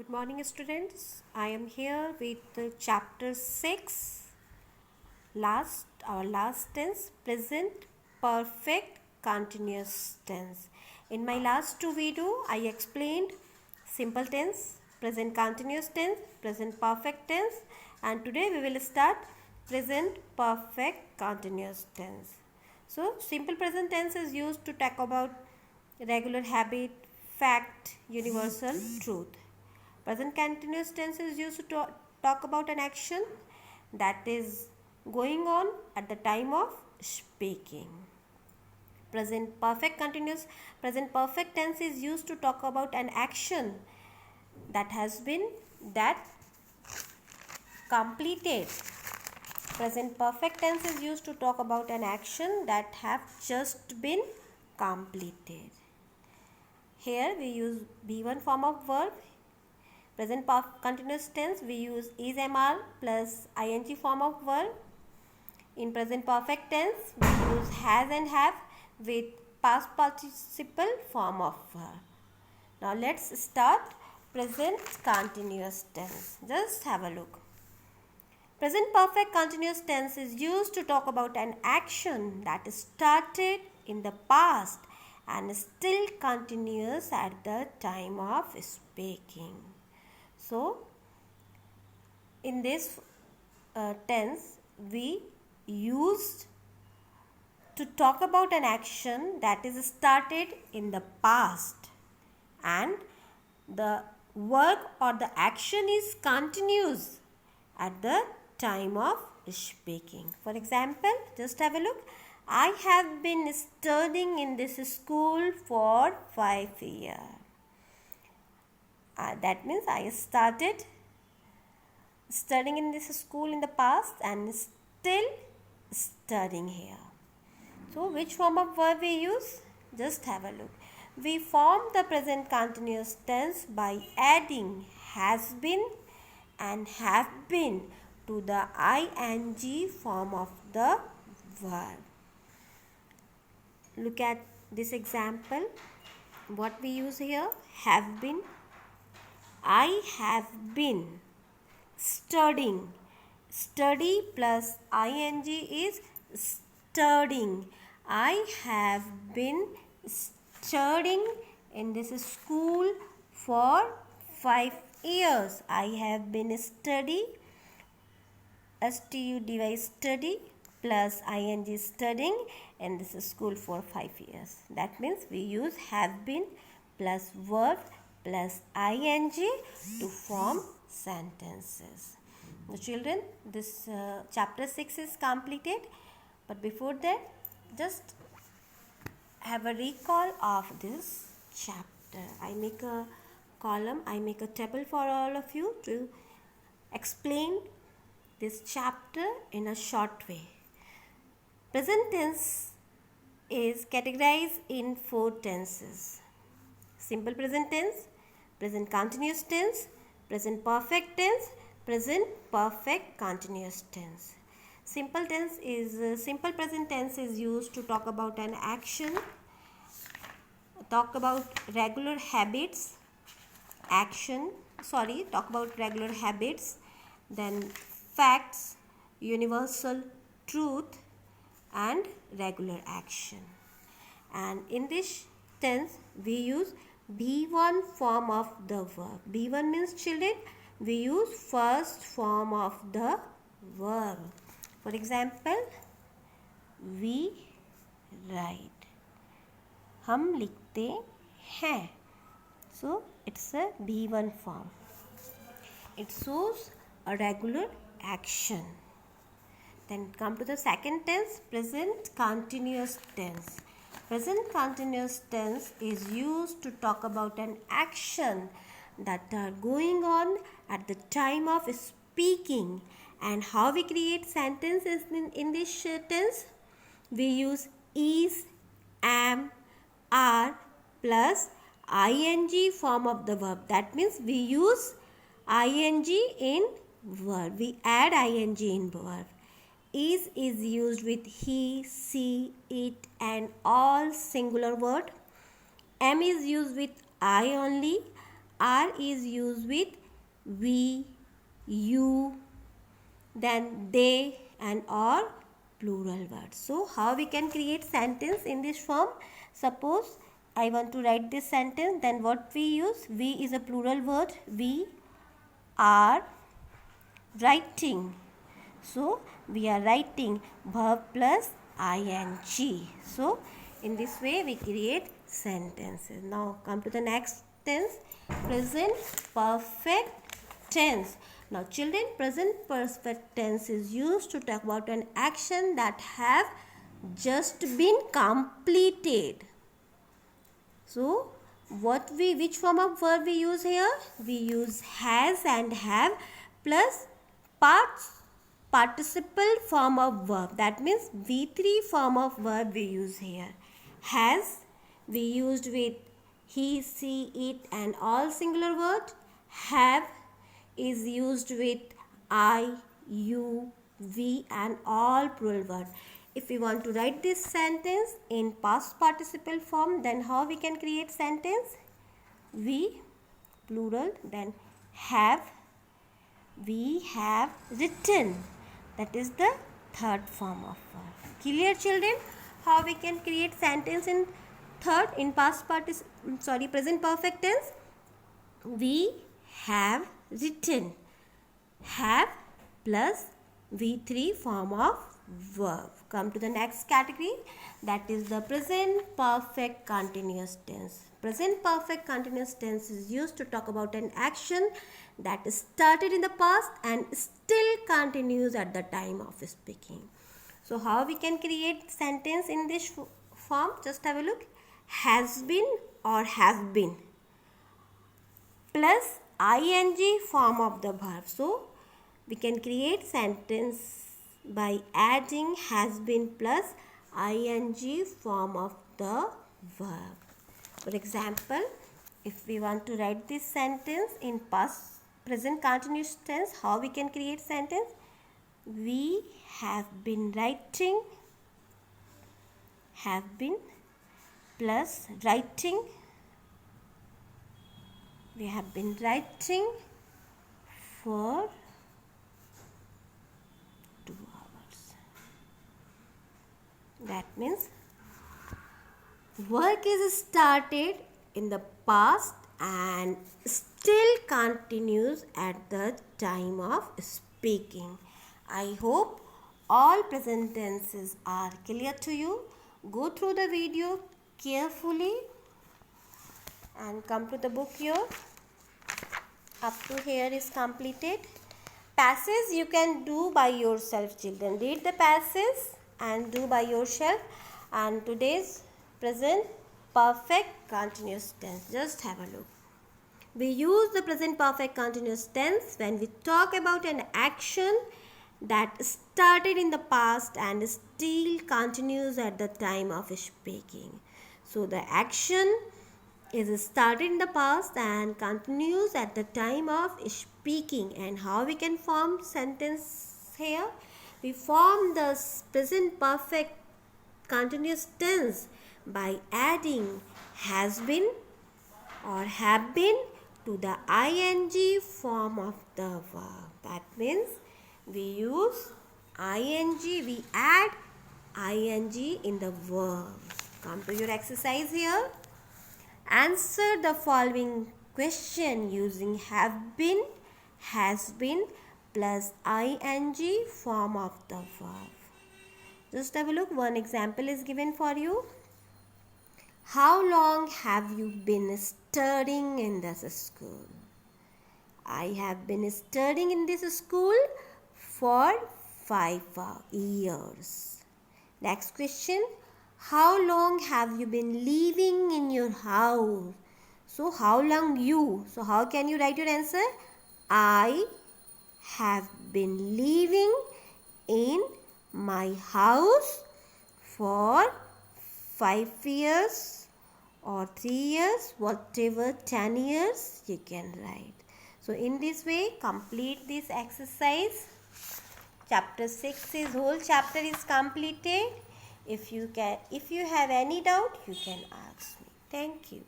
Good morning, students. I am here with chapter 6, our last tense, present perfect continuous tense. In my last two videos, I explained simple tense, present continuous tense, present perfect tense, and today we will start present perfect continuous tense. So, simple present tense is used to talk about regular habit, fact, universal truth. Present continuous tense is used to talk about an action that is going on at the time of speaking. Present perfect tense is used to talk about an action that has been completed. Present perfect tense is used to talk about an action that have just been completed. Here we use B1 form of verb. Present continuous tense we use is MR plus ing form of verb. In present perfect tense we use has and have with past participle form of verb. Now let's start present continuous tense. Just have a look. Present perfect continuous tense is used to talk about an action that started in the past and still continues at the time of speaking. So, in this tense, we used to talk about an action that is started in the past and the work or the action is continuous at the time of speaking. For example, just have a look. I have been studying in this school for 5 years. That means I started studying in this school in the past and still studying here. So, which form of verb we use? Just have a look. We form the present continuous tense by adding has been and have been to the ing form of the verb. Look at this example. What we use here? Have been. I have been studying. Study plus ing is studying. I have been studying in this school for 5 years. I have been study study plus ing studying in this school for 5 years. That means we use have been plus verb plus ing to form sentences. The children, this chapter 6 is completed, but before that just have a recall of this chapter. I make a column, I make a table for all of you to explain this chapter in a short way. Present tense is categorized in 4 tenses. Simple present tense, present continuous tense, present perfect tense, present perfect continuous tense. Simple present tense is used to talk about an action, talk about regular habits, then facts, universal truth and regular action. And in this tense we use B1 form of the verb. B1 means, children, we use first form of the verb. For example, we write. हम लिखते हैं. So, it's a B1 form. It shows a regular action. Then come to the second tense, present continuous tense. Present continuous tense is used to talk about an action that are going on at the time of speaking. And how we create sentences in this tense? We use is, am, are plus ing form of the verb. That means we use ing in verb. We add ing in verb. Is used with he, she, it and all singular word. Am is used with I only. are is used with we, you, then they and or plural words. So how we can create sentence in this form? Suppose I want to write this sentence, then what we use? We is a plural word. We are writing. So we are writing verb plus ing. So in this way we create sentences. Now come to the next tense, present perfect tense. Now children, present perfect tense is used to talk about an action that have just been completed. So which form of verb we use here? We use has and have plus participle form of verb. That means V3 form of verb we use here. Has we used with he, she, it and all singular word. Have is used with I, you, we and all plural word. If we want to write this sentence in past participle form, then how we can create sentence? We, plural, then have, we have written. That is the third form of verb. Clear, children? How we can create sentence in present perfect tense? We have written. Have plus V3 form of verb. Come to the next category, that is the present perfect continuous tense. Present perfect continuous tense is used to talk about an action that started in the past and still continues at the time of speaking. So how we can create sentence in this form? Just have a look. Has been or have been plus ing form of the verb. So we can create sentence by adding has been plus ing form of the verb. For example, if we want to write this sentence in present continuous tense, how we can create sentence? We have been writing, have been plus writing. We have been writing for 2 hours. That means work is started in the past and still continues at the time of speaking. I hope all present tenses are clear to you. Go through the video carefully and come to the book here. Up to here is completed. Passage you can do by yourself, children. Read the passage and do by yourself. And today's present perfect continuous tense. Just have a look. We use the present perfect continuous tense when we talk about an action that started in the past and still continues at the time of speaking. So the action is started in the past and continues at the time of speaking. And how we can form sentence here? We form the present perfect continuous tense by adding has been or have been to the ing form of the verb. That means we use ing, we add ing in the verb. Come to your exercise here. Answer the following question using have been, has been plus ing form of the verb. Just have a look. One example is given for you. How long have you been studying in this school? I have been studying in this school for 5 years. Next question. How long have you been living in your house? So how long you? So how can you write your answer? I have been living in my house for 5 years or 3 years, whatever 10 years you can write. So in this way, complete this exercise. Chapter 6 is whole chapter is completed. If you have any doubt, you can ask me. Thank you.